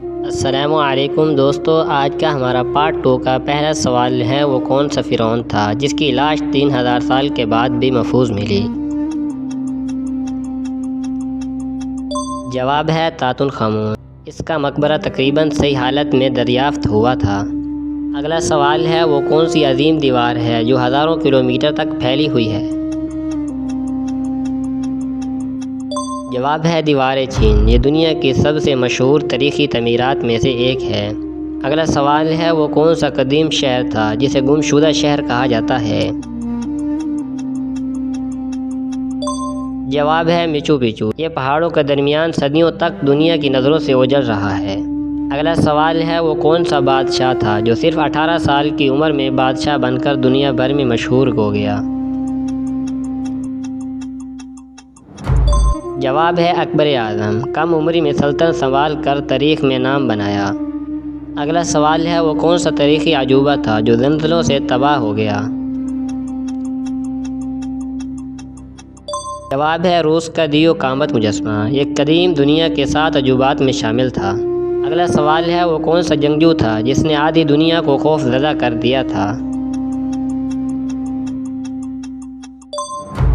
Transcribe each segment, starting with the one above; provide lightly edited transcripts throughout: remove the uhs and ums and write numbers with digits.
السلام علیکم دوستو، آج کا ہمارا پارٹ 2 کا پہلا سوال ہے وہ کون سا فرعون تھا جس کی لاش 3000 سال کے بعد بھی محفوظ ملی؟ جواب ہے تاتن خامون۔ اس کا مقبرہ تقریباً صحیح حالت میں دریافت ہوا تھا۔ اگلا سوال ہے وہ کون سی عظیم دیوار ہے جو ہزاروں کلومیٹر تک پھیلی ہوئی ہے؟ جواب ہے دیوار چین۔ یہ دنیا کی سب سے مشہور تاریخی تعمیرات میں سے ایک ہے۔ اگلا سوال ہے وہ کون سا قدیم شہر تھا جسے گمشدہ شہر کہا جاتا ہے؟ جواب ہے میچو پیچو۔ یہ پہاڑوں کے درمیان صدیوں تک دنیا کی نظروں سے اوجھل رہا ہے۔ اگلا سوال ہے وہ کون سا بادشاہ تھا جو صرف 18 سال کی عمر میں بادشاہ بن کر دنیا بھر میں مشہور ہو گیا؟ جواب ہے اکبر اعظم۔ کم عمری میں سلطنت سنبھال کر تاریخ میں نام بنایا۔ اگلا سوال ہے وہ کون سا تاریخی عجوبہ تھا جو زلزلوں سے تباہ ہو گیا؟ جواب ہے روس کا دیو قامت مجسمہ۔ یہ قدیم دنیا کے 7 عجوبات میں شامل تھا۔ اگلا سوال ہے وہ کون سا جنگجو تھا جس نے آدھی دنیا کو خوف زدہ کر دیا تھا؟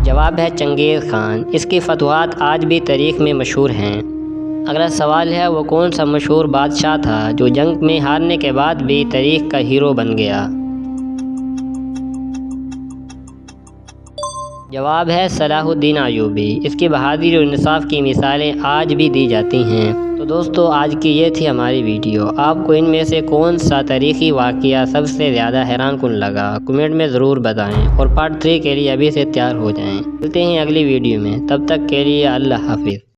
جواب ہے چنگیز خان۔ اس کی فتوحات آج بھی تاریخ میں مشہور ہیں۔ اگلا سوال ہے وہ کون سا مشہور بادشاہ تھا جو جنگ میں ہارنے کے بعد بھی تاریخ کا ہیرو بن گیا؟ جواب ہے صلاح الدین ایوبی۔ اس کی بہادری اور انصاف کی مثالیں آج بھی دی جاتی ہیں۔ تو دوستو آج کی یہ تھی ہماری ویڈیو۔ آپ کو ان میں سے کون سا تاریخی واقعہ سب سے زیادہ حیران کن لگا؟ کمنٹ میں ضرور بتائیں اور پارٹ 3 کے لیے ابھی سے تیار ہو جائیں۔ ملتے ہیں اگلی ویڈیو میں، تب تک کے لیے اللہ حافظ۔